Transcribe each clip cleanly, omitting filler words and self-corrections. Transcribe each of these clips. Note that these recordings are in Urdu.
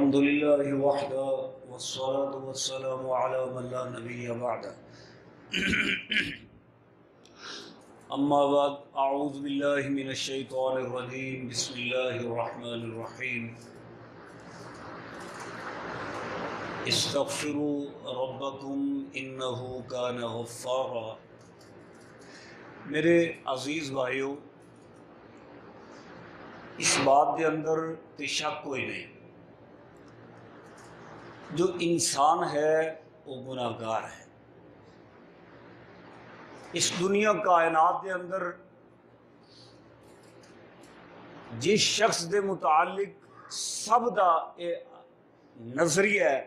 الحمد لله وحده والصلاة والسلام على من لا نبي بعده أما بعد أعوذ بالله من الشيطان الرجيم بسم الله الرحمن الرحيم استغفروا ربكم إنه كان غفارا۔ میرے عزیز بھائیو، اس بات کے اندر تے شک کوئی نہیں، جو انسان ہے وہ گناہگار ہے۔ اس دنیا کائنات کے اندر جس شخص دے متعلق سب دا نظریہ ہے،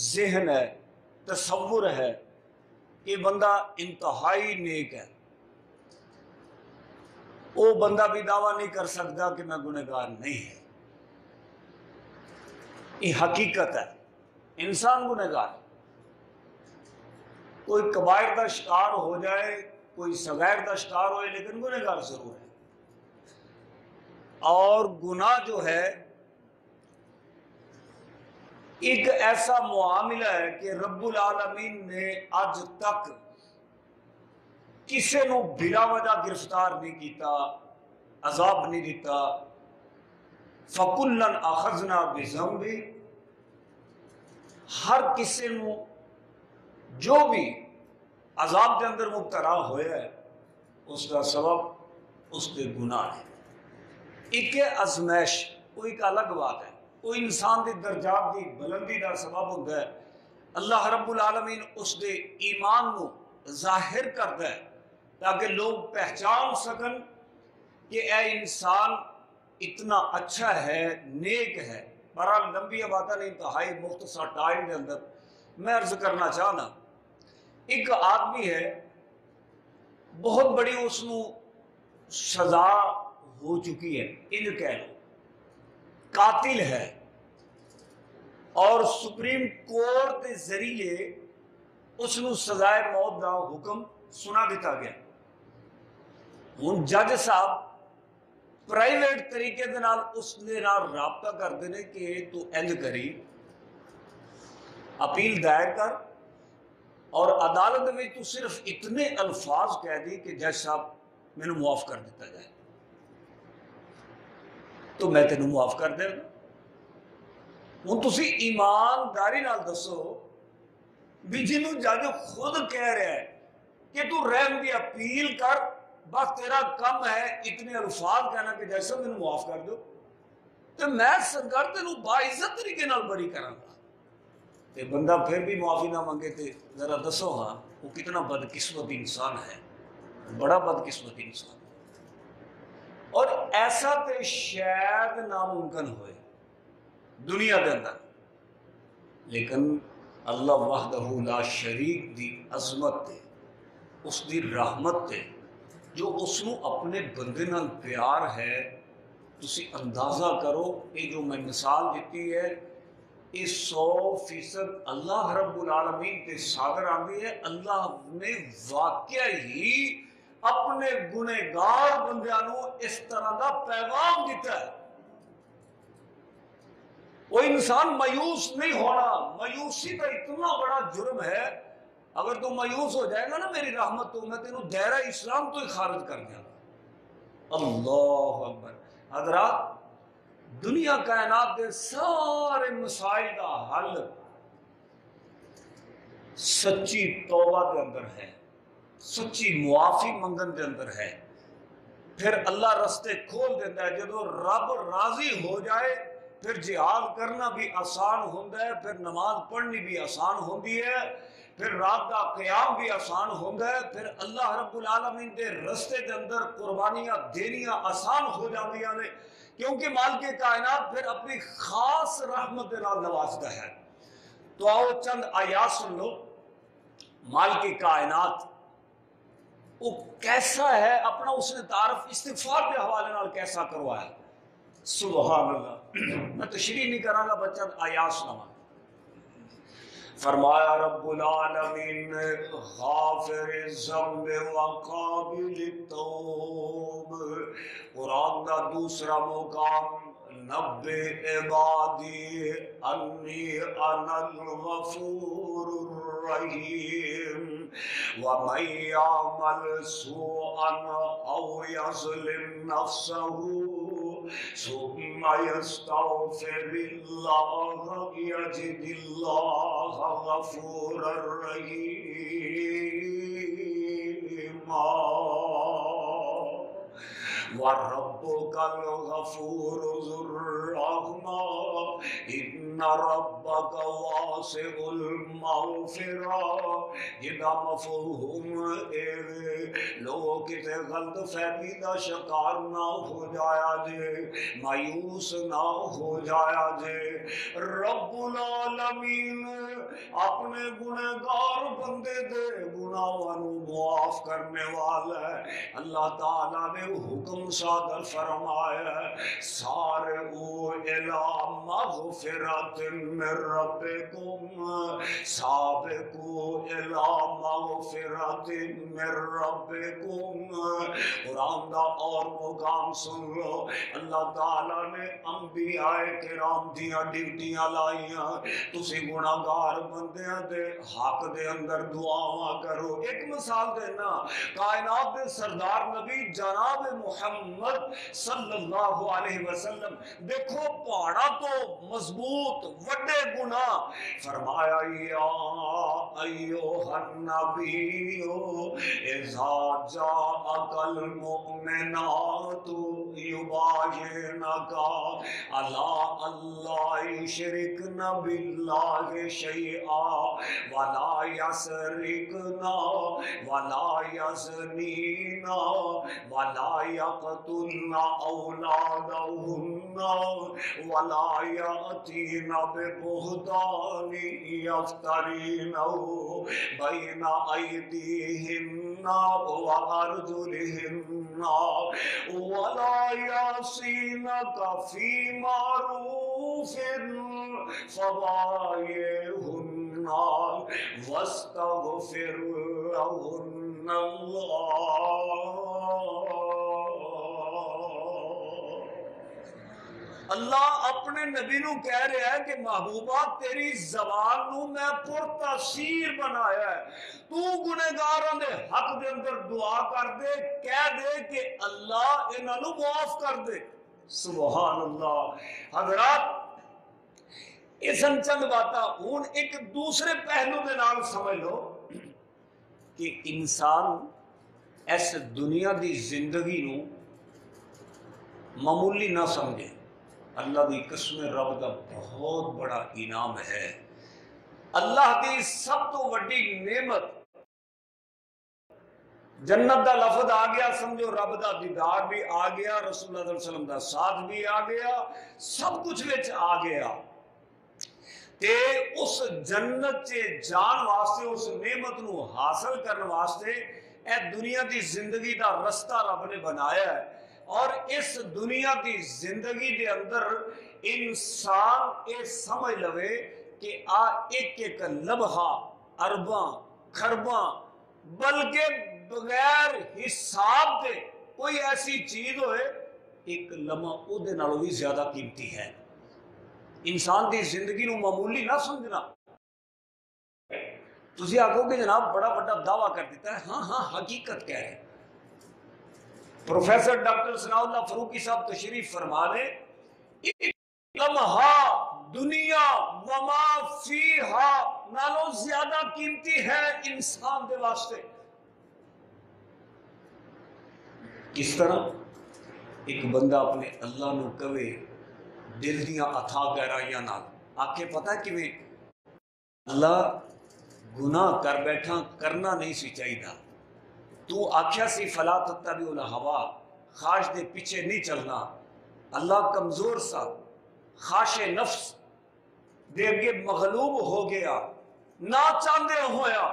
ذہن ہے، تصور ہے کہ بندہ انتہائی نیک ہے، وہ بندہ بھی دعویٰ نہیں کر سکتا کہ میں گنہگار نہیں ہے۔ یہ حقیقت ہے، انسان گنہگار ہے۔ کوئی کبائر کا شکار ہو جائے، کوئی صغائر کا شکار ہوئے، لیکن گنہگار ضرور ہے۔ اور گناہ جو ہے ایک ایسا معاملہ ہے کہ رب العالمین نے آج تک کسی نو بلا وجہ گرفتار نہیں کیتا، عذاب نہیں دیتا۔ فَكُلًّا أَخَذْنَا بِذَنبِهِ، ہر کسی نو جو بھی عذاب کے اندر مبتلا ہویا ہے اس کا سبب اس کے گناہ ہے۔ ایک ازمائش، وہ ایک الگ بات ہے، وہ انسان کے درجات کی بلندی کا سبب ہوتا ہے۔ اللہ رب العالمین اس کے ایمان کو ظاہر کرتا ہے تاکہ لوگ پہچان سکن کہ اے انسان اتنا اچھا ہے، نیک ہے۔ بہرحال لمبی باتیں نہیں، انتہائی مختصر ٹائم کے اندر میں عرض کرنا چاہنا، ایک آدمی ہے، بہت بڑی اس نو سزا ہو چکی ہے، ان کہہ لو قاتل ہے، اور سپریم کورٹ کے ذریعے اس نو سزائے موت کا حکم سنا دیتا گیا۔ ہن جج صاحب پرائیویٹ طریقے دے نال اس نے رابطہ کرتے ہیں کہ تو انج کری، اپیل دائر کر اور عدالت میں تو صرف اتنے الفاظ کہہ دی کہ جج صاحب مینوں معاف کر دیتا جائے، تو میں تینوں معاف کر دے گا۔ ہن تسی ایمانداری نال دسو بھی جنوں جج خود کہہ رہا ہے کہ تو رحم دی اپیل کر، بس تیرا کم ہے اتنے الفاظ کہنا کہ جیسا میں معاف کر دو، تو میں سرکار تینوں باعزت طریقے نال بری کراں گا۔ تے بندہ پھر بھی معافی نہ منگے تے ذرا دسو ہاں وہ کتنا بدقسمت انسان ہے، بڑا بدقسمت انسان ہے۔ اور ایسا تے شاید ناممکن ہوئے دنیا کے اندر، لیکن اللہ وحدہ لا شریک دی عظمت تے، اس دی رحمت تے، جو اس نو اپنے بندے نال پیار ہے۔ تسی اندازہ کرو، یہ جو میں مثال دیتی ہے یہ 100% اللہ رب العالمین تے صادر آندی ہے۔ اللہ نے واقعہ ہی اپنے گنہگار بندیاں نو اس طرح دا پیغام دیتا ہے۔ وہ انسان مایوس نہیں ہونا، مایوسی کا اتنا بڑا جرم ہے، اگر تو مایوس ہو جائے گا نا میری رحمت تو میں تینوں دائرہ اسلام تو ہی خارج کر دیا گا۔ اللہ اکبر۔ حضرات، دنیا کائنات کے سارے مسائل کا حل سچی توبہ کے اندر ہے، سچی معافی منگن کے اندر ہے۔ پھر اللہ رستے کھول دیتا ہے۔ جب رب راضی ہو جائے پھر جہاد کرنا بھی آسان ہوتا ہے، پھر نماز پڑھنی بھی آسان ہوتی ہے، پھر رات کا قیام بھی آسان ہوتا ہے، پھر اللہ رب العالمین کے رستے کے اندر قربانیاں دینیاں آسان ہو جاتی ہیں، کیونکہ مالک کائنات پھر اپنی خاص رحمت نال نوازتا ہے۔ تو آؤ چند آیات سن لو۔ مالک کائنات وہ کیسا ہے، اپنا اس نے تعارف استغفار کے حوالے نال کیسا کروایا۔ سبحان اللہ۔ میں تشریح نہیں کراں گا، بچہ آیات سناواں۔ فرمایا رب العالمین غافر الذنب وقابل التوب۔ قرآن کا دوسرا مقام نبئ عبادی انی انا الغفور الرحیم ومن یعمل سوءا او یظلم نفسه ثم یستغفر اللہ یجد اللہ غفورا رحیما وَرَبُّكَ الْغَفُورُ ذُو الرَّحْمَةِ إِنَّ رَبَّكَ وَاسِعُ الْمَغْفِرَةِ یہ دا مفہوم لوگوں کتے غلط فہمی دا شکار نہ ہو جایا جے، مایوس نہ ہو جایا جے۔ رب العالمین اپنے گنہگار بندے دے گناہوں معاف کرنے والا ہے۔ اللہ تعالیٰ نے حکم صادر فرمایا ہے سارعوا الی مغفرۃ من ربکم، سابقوا الی مغفرۃ من ربکم۔ قرآن دا اور مقام سن لو، اللہ تعالیٰ نے انبیاء کرام دیاں ڈیوٹیاں لائیاں، تسی گناہگار بندیاں دے حق دے اندر دعاواں کرو۔ ایک مثال دینا، کائنات دے سردار نبی جناب محمد صلی اللہ علیہ وسلم دیکھو پہاڑا تو مضبوط وڈے گناہ، فرمایا یا ایوہ النبی اذا جاءک المؤمنات یباینک علی اللہ یشرکن باللہ شیئا ولا یسرکن ولا یزنین ولا یقتلن اولادہن ولا یأتین ببہتان یفترینہ بین ایدیہن وارجلہن ولا یعصینک فی معروف فبایعہن واستغفر لہن اللہ اپنے نبی نو کہہ رہا ہے کہ محبوبہ تیری زبان نو میں پر تاثیر بنایا ہے، تو گنہگاراں دے حق دے اندر دعا کر دے، کہہ دے کہ اللہ انہاں نو معاف کر دے۔ سبحان اللہ۔ حضرات یہ سن چند باتاں، ہن ایک دوسرے پہلو دے نال سمجھ لو کہ انسان اس دنیا دی زندگی نو معمولی نہ سمجھے۔ اللہ دی قسم رب دا بہت بڑا انعام ہے، اللہ دی سب تو وڈی نعمت۔ جنت دا لفظ آ گیا، سمجھو رب دا دیدار بھی آ گیا، رسول اللہ صلی اللہ علیہ وسلم دا ساتھ بھی آ گیا، سب کچھ وچ آ گیا۔ تے اس جنت چے جان واسطے، اس نعمت نو حاصل کرنے واسطے اے دنیا دی زندگی دا رستہ رب نے بنایا ہے، اور اس دنیا دی زندگی دے اندر انسان اے سمجھ لوے کہ آ ایک ایک لمحہ ارباں خرباں بلکہ بغیر حساب دے کوئی ایسی چیز ہوئے ایک لمحہ او دے نالوں بھی زیادہ قیمتی ہے۔ انسان دی زندگی نو معمولی نہ سمجھنا۔ تسی آکھو کہ جناب بڑا بڑا دعویٰ کر دیتا ہے، ہاں ہاں حقیقت کہہ رہے۔ پروفیسر ڈاکٹر ثناء اللہ فاروقی صاحب تشریف فرما لے، ایک لمحہ دنیا وما فیہا نالوں زیادہ قیمتی ہے انسان دے واسطے۔ کس طرح؟ ایک بندہ اپنے اللہ نو کہے دل دیاں اتھا گہرائیاں نال آکھے پتہ کیویں اللہ گناہ کر بیٹھا کرنا نہیں سی چاہیے، تو آکھیا سی فلا تتبعوا الہوا، خواہش دے پیچھے نہیں چلنا۔ اللہ کمزور سا، خواہش نفس دے اگے مغلوب ہو گیا، نہ چاہندے ہویا،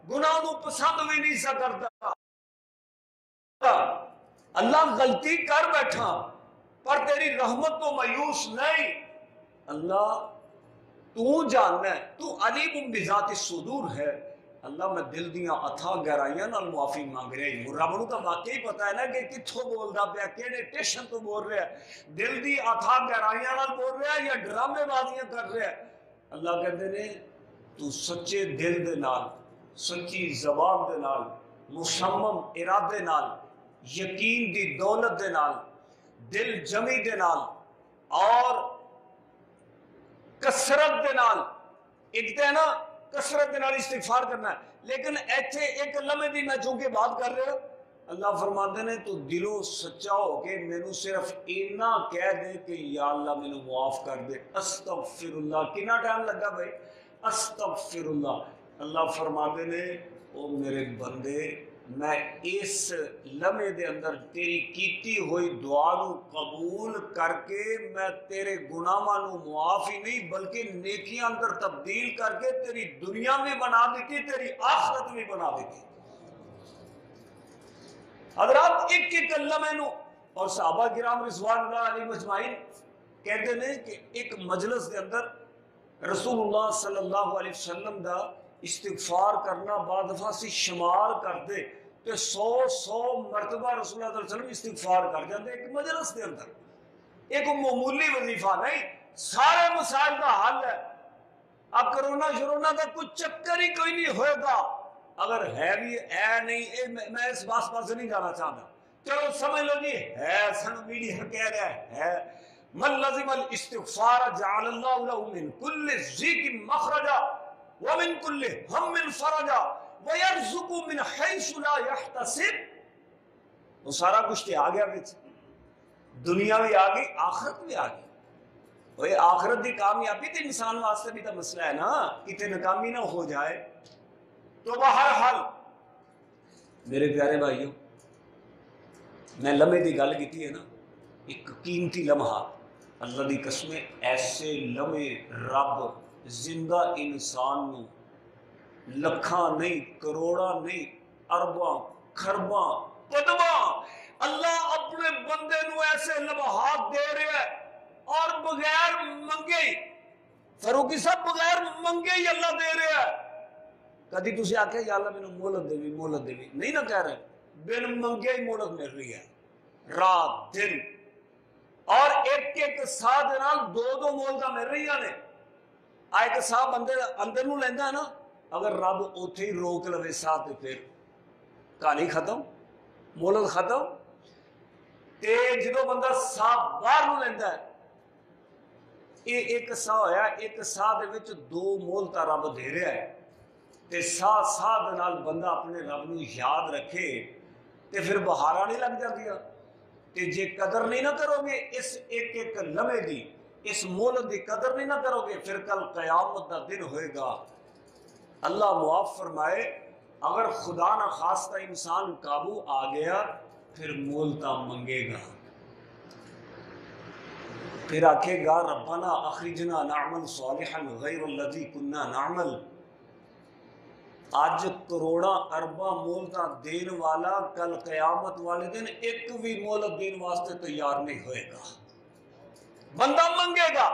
گناہ نو پسند بھی نہیں سا کرتا۔ اللہ غلطی کر بیٹھا پر تیری رحمت تو مایوس نہیں۔ اللہ تو جاننا ہے، تو علیم بذات الصدور ہے، اللہ میں دل دیاں اتھا گہرائیاں نال معافی مانگ رہا ہوں. رب نوں تاں واقعی پتہ ہے نا کہ کتھوں بولدا پیا, کیڑے ٹیشن تو بول رہا ہے, دل دی اتھا گہرائیاں نال بول رہا ہے یا ڈرامے بازیاں کر رہا ہے. اللہ کہندے نے تو سچے دل دے نال, سچی زبان دے نال, مصمم ارادے نال, یقین دی دولت دے نال, دل جمی دے نال اور کثرت دے نال, ایک تے نا کثرت دے نال استغفار کرنا ہے, لیکن ایتھے ایک لمحے دی میں چونکہ بات کر رہا ہوں, اللہ فرماتے نے تو دلوں سچا ہو کے مینوں صرف اینا کہہ دے کہ یا اللہ مینوں معاف کر دے, استغفر اللہ. کتنا ٹائم لگا بھائی, استغفر اللہ. اللہ فرماتے نے او میرے بندے, میں اس لمحے دے اندر تیری کیتی ہوئی دعا نو قبول کر کے میں تیرے گناہاں نو معاف ہی نہیں بلکہ نیکیاں اندر تبدیل کر کے تیری دنیا میں بنا دیتی, تیری آخرت میں بنا دیتی. حضرات ایک ایک لمحے نو, اور صحابہ کرام رضوان اللہ علیہ مجمعین کہتے ہیں کہ ایک مجلس دے اندر رسول اللہ صلی اللہ علیہ وسلم دا استغفار کرنا بعد دفعہ سے شمار کر دے کہ 100 مرتبہ رسول اللہ صلی اللہ علیہ وسلم استغفار کر جاتے ایک مجلس کے اندر. ایک معمولی وظیفہ نہیں, سارے مسائل کا حل ہے. اب کرونا شرونا کا کچھ چکر ہی کوئی نہیں ہوئے گا, اگر ہے بھی ہے نہیں, میں اس باس پاس نہیں جانا چاہتا, چلو سمجھ لو جی ہے, سن میڈیا کہہ رہا ہے من لزم الاستغفار جعل اللہ له من كل ضیق مخرجا ومن كل هم فرجا ويرزق من حيث لا يحتسب. وہ سارا کچھ تے آ گیا بچ, دنیا بھی آ گئی, آخرت بھی آ گئی. وہ آخرت دی کامیابی تے انسان واسطے بھی تو مسئلہ ہے نا, کتے ناکامی نہ ہو جائے. تو بہرحال میرے پیارے بھائیوں, میں لمحے دی گل کیتی ہے نا, ایک قیمتی لمحہ, اللہ دی قسمیں ایسے لمحے رب زندہ انسان نو لکھاں نہیں, کروڑاں نہیں, ارباں خرباں قدماں اللہ اپنے بندے نو ایسے لمحات دے رہے ہیں اور بغیر منگے ہی, فاروقی صاحب بغیر منگے ہی اللہ دے رہے ہیں. کدی تسی آکھے یا اللہ مینوں مہلت دیوی مہلت دیوی, نہیں نہ کہہ رہے, بن منگے ہی مہلت مل رہی ہے, رات دن, اور ایک ایک ساہ دے نال دو مہلتاں مل رہی نے. ایک ساہ بندے اندر نو لیندا ہے نا, اگر رب اوتھے ہی روک لوے ساہ تے پھر کہانی ختم, مہلت ختم. تے جدوں بندہ ساہ باہر نو لیندا ہے, یہ ایک ساہ ہویا, ایک ساہ دے وچ دو مہلتاں رب دے رہا ہے, تے ساہ ساہ دے نال بندہ اپنے رب نو یاد رکھے تے پھر بہاراں نہیں لگ جاندیاں. تے جے قدر نہیں نہ کرو گے اس ایک ایک لمحے دی, اس مہلت دی قدر نہیں نہ کرو گے, پھر کل قیامت دا دن ہوئے گا. اللہ معاف فرمائے, اگر خدا نہ خواستہ انسان قابو آ گیا پھر مہلتاں منگے گا, پھر آکھے گا ربنا اخرجنا نعمل صالحا غیر الذی کنا نعمل. آج کروڑاں ارباں مہلتاں دین والا کل قیامت والے دن ایک بھی مہلت دین واسطے تیار نہیں ہوئے گا. بندہ منگے گا,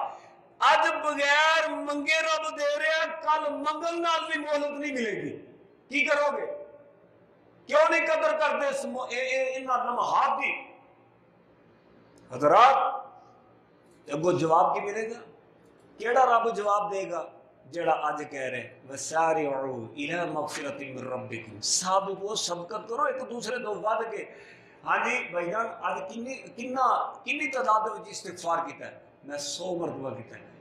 آج بغیر منگے رب دے رہے, کل منگن نال بھی مہلت نہیں ملے گی. کی کرو گے؟ کیوں نہیں قدر کرتے ان لمحات دی؟ حضرات اگو جواب کی ملے گا؟ کیڑا رب جواب دے گا؟ جڑا آج کہہ رہے وَسَارِعُوا إِلَىٰ مَغْفِرَةٍ مِّن رَبِّكُمْ, سابقو سبقت کرو ایک دوسرے تو ود کے. ہاں جی بھائی جان, آج کنی تعداد میں استغفار کیتا ہے؟ میں 100 مرتبہ کیتا ہے.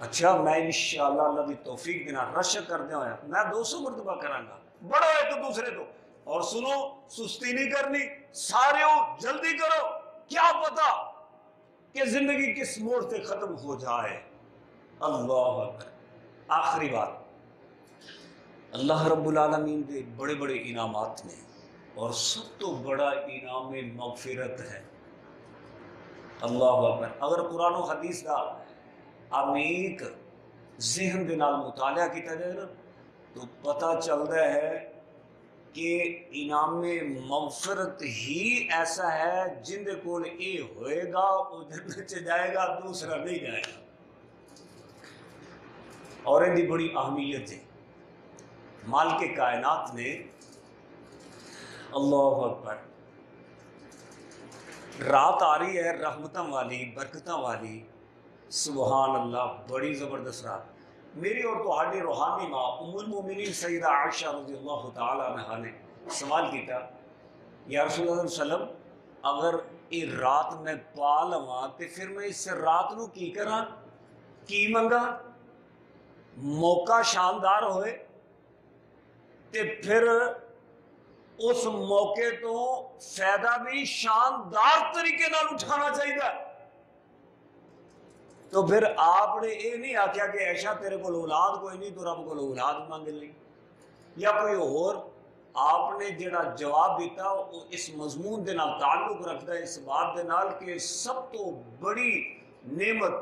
اچھا میں انشاءاللہ اللہ دی توفیق دینا رشک کردے ہویا میں 200 مرتبہ کراں گا. بڑھو ایک دوسرے تو, اور سنو سستی نہیں کرنی, سارے ہو جلدی کرو, کیا پتا کہ زندگی کس موڑ سے ختم ہو جائے. اللہ اکبر. آخری بات, اللہ رب العالمین کے بڑے بڑے انعامات نے, اور سب تو بڑا انعام مغفرت ہے. اللہ اکبر. اگر قرآن و حدیث کا عمیق ذہن دے نال مطالعہ کیا جائے نا, تو پتہ چلتا ہے کہ انعام مغفرت ہی ایسا ہے جن دے کول اے ہوئے گا وہ جنت چ جائے گا, دوسرا نہیں جائے گا. اور ان کی بڑی اہمیت ہے. مالک کائنات نے اللہ اکبر رات آ رہی ہے رحمتوں والی برکتوں والی، سبحان اللہ، بڑی زبردست رات۔ میری اور تہاڈی روحانی ماں ام المومنین سیدہ عائشہ رضی اللہ تعالی عنہا نے سوال کیتا، یا رسول اللہ صلی اللہ علیہ وسلم اگر یہ رات میں پا لواں تے پھر میں اس رات نو کی کراں، کی منگا؟ موقع شاندار ہوئے تے پھر اس موقع تو فائدہ بھی شاندار طریقے نال اٹھانا چاہیے۔ تو پھر آپ نے یہ نہیں آخیا کہ ایشا تیرے کو اولاد کوئی نہیں تو رب کو اولاد مانگ لی، یا کوئی اور آپ نے جڑا جواب دیتا وہ اس مضمون دے نال تعلق رکھتا ہے، اس بات دے نال کہ سب تو بڑی نعمت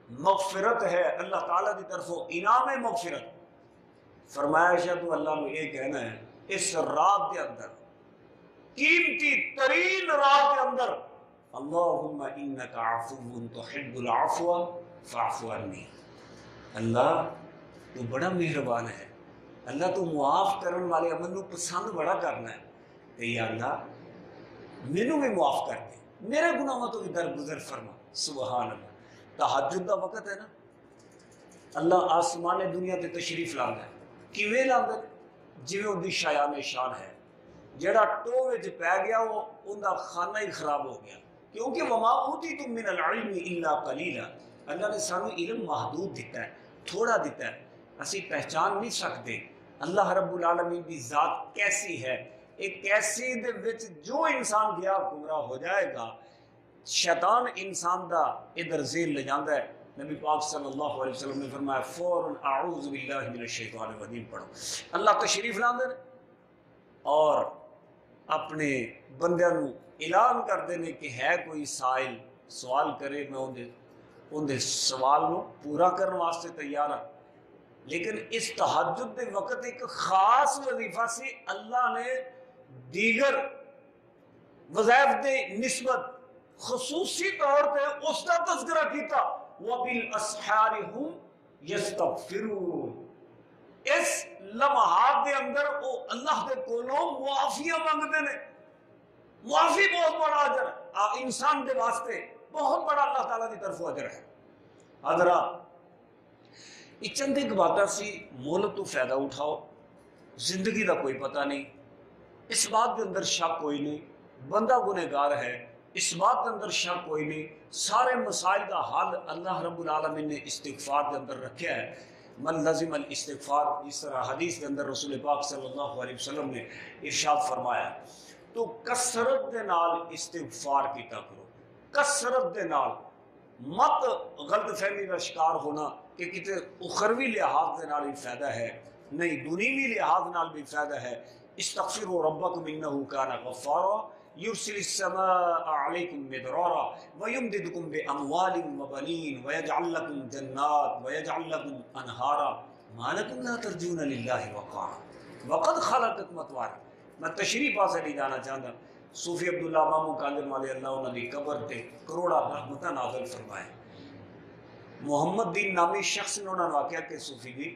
مغفرت ہے اللہ تعالیٰ کی طرفوں، انعام مغفرت۔ فرمایا عائشہ تو اللہ نے یہ کہنا ہے اس رات کے اندر، قیمتی ترین رات کے اندر، اللہم انکا عفو تحب العفو فاعف عنی، اللہ تو بڑا مہربان ہے، اللہ تو معاف کرن والے عمل نو پسند بڑا کرنا ہے، کہ یا اللہ مینوں بھی معاف کر دے، میرے گناہوں تو بھی درگزر فرما۔ سبحان اللہ، تہجد دا وقت ہے نا، اللہ آسمان دنیا تے تشریف لاندا ہے، کیویں لاندا ہے؟ جویں ان دی شایان شان ہے، جڑا ٹو وچ پی گیا وہ ان دا خانہ ہی خراب ہو گیا، کیونکہ وما اوتیتم من العلم الا قلیلا، اللہ نے سانو علم محدود دیتا ہے، تھوڑا دیتا ہے، اسی پہچان نہیں سکتے اللہ رب العالمین کی ذات کیسی ہے۔ ایک ایسی دے وچ جو انسان گیا گمراہ ہو جائے گا، شیطان انسان دا ادھر زیر لے جاندہ ہے۔ نبی پاک صلی اللہ علیہ وسلم نے فرمایا فوراً اعوذ باللہ من الشیطان الرجیم پڑھو، اللہ تشریف لاندے اور اپنے بندیاں نو اعلان کر دینے کہ ہے کوئی سائل سوال کرے، میں ان دے سوال نو پورا کرنے واسطے تیار ہوں۔ لیکن اس تہجد دے وقت ایک خاص وظیفہ سے اللہ نے دیگر وظائف دے نسبت خصوصی طور پہ اس کا تذکرہ کیتا، وَبِالْأَسْحَارِ هُمْ يَسْتَغْفِرُونَ، اس لمحات دے اندر وہ اللہ دے کولوں معافیاں مانگتے ہیں۔ معافی بہت بڑا اجر ہے انسان دے واسطے، بہت بڑا اللہ تعالیٰ کی طرف اجر ہے۔ حضرات یہ چند ایک باتیں سی، مول تو فائدہ اٹھاؤ، زندگی دا کوئی پتہ نہیں، اس بات کے اندر شک کوئی نہیں، بندہ گنہگار ہے، اس بات کے اندر شک کوئی نہیں، سارے مسائل کا حل اللہ رب العالمین نے استغفار کے اندر رکھا ہے۔ من لزم الاستغفار، اس طرح حدیث کے اندر رسول پاک صلی اللہ علیہ وسلم نے ارشاد فرمایا، تو کثرت دے نال استغفار کیتا کرو، کثرت دے نال، مت غلط فہمی کا شکار ہونا کہ کتے اخروی لحاظ دے نال بھی فائدہ ہے، نہیں دنیوی لحاظ نال بھی فائدہ ہے۔ استغفروا ربکم انہ کان غفارا یرسل السماء علیکم مدرارا ویمددکم باموال وبنین ویجعل لکم جنات ویجعل لکم انہارا ما لکم لا ترجون للہ وقارا وقد خلقکم اطوارا۔ میں تشریح پاسے نہیں جانا چاہتا، صوفی عبداللہ مامو کاظم علیہ اللہ انہوں نے قبر تے کروڑا رحمتہ نازل فرمائے۔ محمد دین نامی شخص نے انہوں نے واقعہ کہ صوفی دی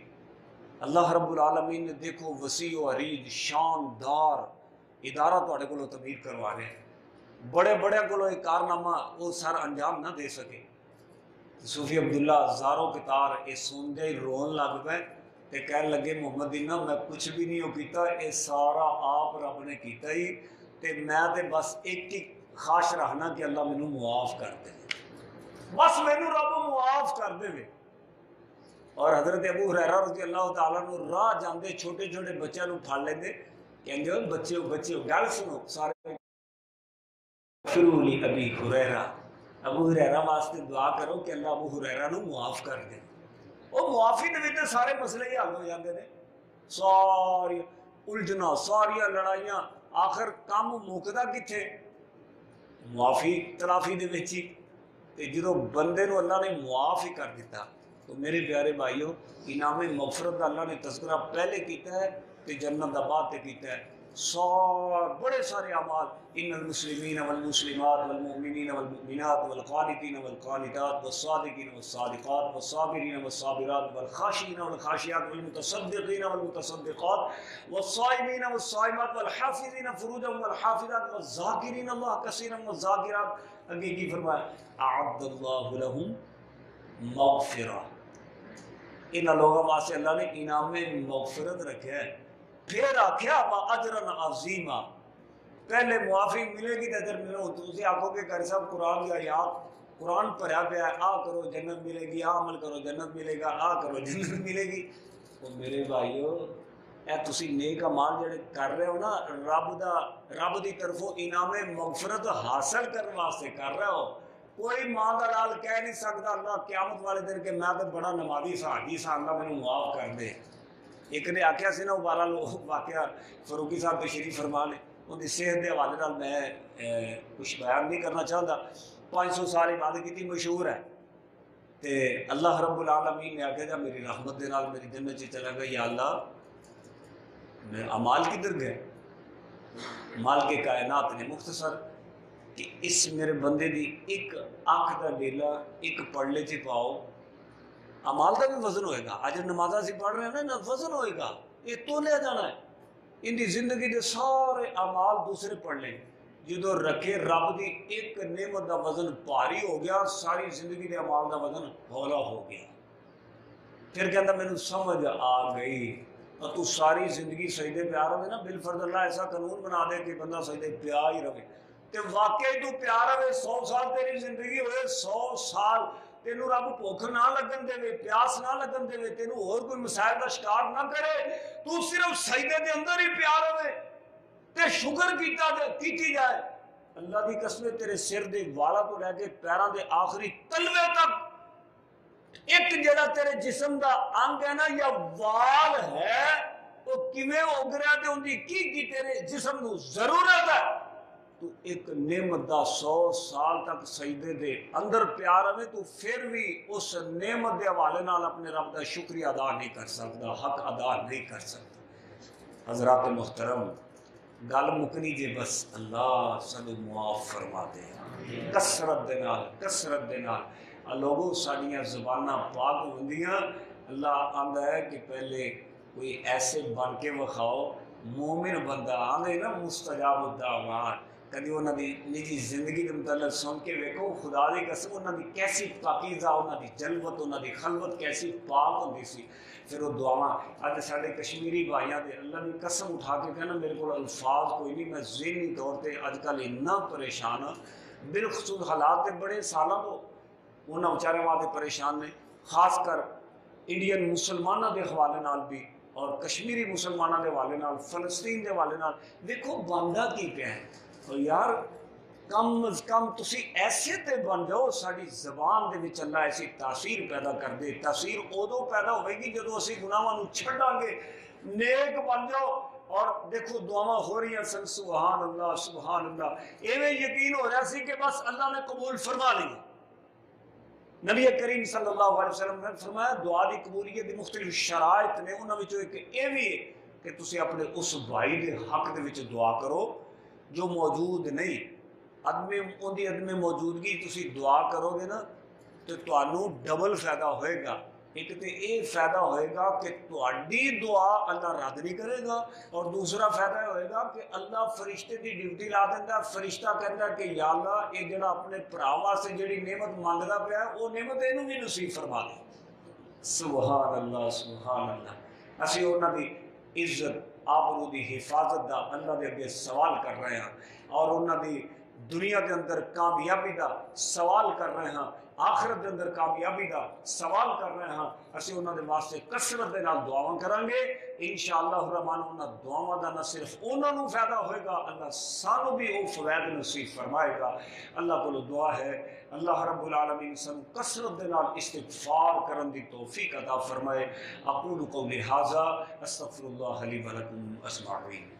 اللہ رب العالمین نے دیکھو وسیع و عریض شاندار ادارہ تو کو تعمیر کروا رہے ہیں، بڑے بڑے کو ایک کارنامہ وہ سر انجام نہ دے سکے۔ صوفی عبداللہ زاروں کے تار یہ سوندے رون لگ پہ تے کہنے لگے محمد دین میں کچھ بھی نہیں ہو کیتا، یہ سارا آپ رب نے کیتا ہی، تے میں تے بس ایک ایک خواہش رہنا کہ اللہ مینوں معاف کر دے، بس مینوں رب معاف کر دے۔ اور حضرت ابو ہریرہ رضی اللہ تعالیٰ عنہ راہ جاندے چھوٹے چھوٹے بچوں نو پھڑ لیندے، کہندے بچیو گل سنو سارے، فروا لی ابی ہریرہ، ابو ہریرہ واسطے دعا کرو کہ اللہ ابو ہریرہ نو معاف کر دے۔ وہ معافی دے وچ سارے مسئلے ہی حل ہو جاندے نے، ساری الجھنا ساری لڑائیاں، آخر کام مکدا کتھے؟ معافی تلافی دے وچ ہی۔ تے جدوں بندے نو اللہ نے معاف ہی کر دیتا تو میرے پیارے بھائیو، انعام مغفرت کا اللہ نے تذکرہ پہلے کیتا ہے تے جنت دا بعد تے کیتا ہے۔ بڑے سارے اعمال، ان المسلمین والمسلمات والمؤمنین والمؤمنات والقانتین والقانتات والصادقین والصادقات والصابرین والصابرات والخاشعین والخاشعات والمتصدقین والمتصدقات والصائمین والصائمات والحافظین فروجهم والحافظات والذاکرین اللہ کثیرا والذاکرات۔ اگے کی فرمایا اعد اللہ لہم مغفرہ، ان لوگوں واسطے اللہ نے انعام میں مغفرت رکھا ہے۔ پھر آخیا اجرن عظیما، پہلے معافی ملے گی تو اجر ملو، تو اسے آخو کہ قاری صاحب قرآن کی آیات، قرآن پڑھا پیا ہے، آ کرو جنت ملے گی، آ عمل کرو جنت ملے گا، آ کرو جنت ملے گی۔ تو میرے بھائیو اے تسی نیک اعمال جڑے کر رہے ہو نا، رب دی طرفوں انعام مغفرت حاصل کرنے واسطے کر رہے ہو۔ کوئی ماں دا لال کہہ نہیں سکتا اللہ قیامت والے دن کہ میں تو بڑا نمازی سا حاجی سا، اللہ مینوں معاف کر دے۔ ایک نے آخیا سی نا بارہ لوگ واقعہ فاروقی صاحب تشریف فرما لے، ان کی صحت کے حوالے نال میں کچھ بیان نہیں کرنا چاہتا۔ 500 سال عبادت کی مشہور ہے، تے اللہ رب العالمین نے آخیا جا میری رحمت دے نال میری جنت چ چلا گیا، یا اللہ میرے اعمال کدھر گئے؟ مال کے کائنات نے مختصر کہ اس میرے بندے دی ایک اکھ دا ڈیلا ایک پڑلے چ پاؤ، اعمال کا بھی وزن ہوئے گا۔ آج نمازہ سے پڑھ رہے ہیں نا، وزن ہوئے گا، یہ تو لیا جانا ہے۔ ان دی زندگی دے سارے اعمال دوسرے پڑھ لیں، جدو رکھے رب دی ایک نعمت دا وزن بھاری ہو گیا، ساری زندگی دے اعمال دا وزن ہولا ہو گیا۔ پھر کہتا میں نے سمجھ آ گئی، اور تو ساری زندگی سجدے پیار ہوئے نا، بالفرض اللہ ایسا قانون بنا دے کہ بندہ سجدے پیار ہی رہے، تے واقعی تو پیار رہے۔ 100 سال تیری زندگی ہوئے، 100 سال تینوں رب بھوک نہ لگن دے، پیاس نہ لگن دے، تینوں اور کوئی مسائل کا شکار نہ کرے، تو صرف سجدے دے اندر ہی پیار ہوئے تے شکر کیتی جائے۔ اللہ دی قسم تیرے سر دے والا تو لے کے پیراں دے آخری تلوے تک ایک جڑا تیرے جسم دا انگ ہے نا یا وال ہے، وہ کیویں اگ رہا تے ان دی کی تیرے جسم نو ضرورت ہے، تو ایک نعمت دا 100 سال تک سجدے دے اندر پیار ہوئے، تو پھر بھی اس نعمت دے حوالے نال اپنے رب دا شکریہ ادا نہیں کر سکتا، حق ادا نہیں کر سکتا۔ حضرات محترم، گل مکنی جے بس اللہ سب معاف فرما دے، کثرت دے نال لوگوں ساڑیاں زباناں پاک ہوندیاں۔ اللہ آندا ہے کہ پہلے کوئی ایسے بن کے وکھاؤ، مومن بندہ آندے نا مستجاب الدعوات، کدی انہاں دی نجی زندگی کے متعلق سن کے ویکھو، خدا دی قسم انہاں دی کیسی پاکیزہ، انہاں دی جلوت، انہاں دی خلوت کیسی پاک ہوندی سی۔ پھر وہ دعاواں اج ساڈے کشمیری بھائیاں دے اللہ دی قسم اٹھا کے کہنا میرے کو الفاظ کوئی نہیں، میں ذہنی طور تے اج کل اتنا پریشان ہاں، بالخصوص حالات تے بڑے سالاں تو انہاں بیچارے واسطے پریشان نے، خاص کر انڈین مسلمانوں دے حوالے نال بھی اور کشمیری مسلمانوں دے حوالے نال، فلسطین دے حوالے نال دیکھو بندا کی پیا ہے۔ اور یار کم از کم تسی ایسے تے بن جاؤ ساری زبان دے وچ اللہ ایسی تاثیر پیدا کر دے۔ تاثیر ادو پیدا ہوئے گی جدو اسی گناہاں نو چھڈاں گے، نیک بن جاؤ۔ اور دیکھو دعاواں ہو رہی ہیں سن، سبحان اللہ سبحان اللہ، ایویں یقین ہو رہا سی کہ بس اللہ نے قبول فرما لی۔ نبی کریم صلی اللہ علیہ وسلم نے فرمایا دعا دی قبولیت دی مختلف شرائط نے، انہاں وچوں ایک یہ بھی ہے کہ تسی اپنے اس بھائی دے حق دے وچ دعا کرو جو موجود نہیں، عدم موجودگی تسی دعا کرو گے نا تو تانوں ڈبل فائدہ ہوئے گا۔ ایک تو یہ فائدہ ہوئے گا کہ تہاڈی دعا اللہ رد نہیں کرے گا، اور دوسرا فائدہ ہوئے گا کہ اللہ فرشتے دی ڈیوٹی لا دینا، فرشتہ کہتا کہ یا اللہ یہ جڑا اپنے بھرا واسطے جڑی نعمت مانگدا پیا ہے وہ نعمت اینوں بھی نصیب فرما دے۔ سبحان اللہ سبحان اللہ۔ اسی انہاں دی عزت آبرو دی حفاظت دا اللہ دے اگے سوال کر رہے ہیں، اور انہاں دی دنیا دے اندر کامیابی دا سوال کر رہے ہیں، آخرت دے اندر کامیابی دا سوال کر رہے ہیں۔ اسی انہاں دے واسطے کثرت دے نال دعاواں کریں گے، انشاءاللہ الرحمن انہاں دعاواں دا نہ صرف انہاں نوں فائدہ ہوئے گا، اللہ سانوں بھی او فوائد نصیب فرمائے گا۔ اللہ کو دعا ہے اللہ رب العالمین سانوں کثرت دے نال استغفار کرن دی توفیق عطا فرمائے۔ اقول قولی ھذا استغفر اللہ لی ولکم اسمعون۔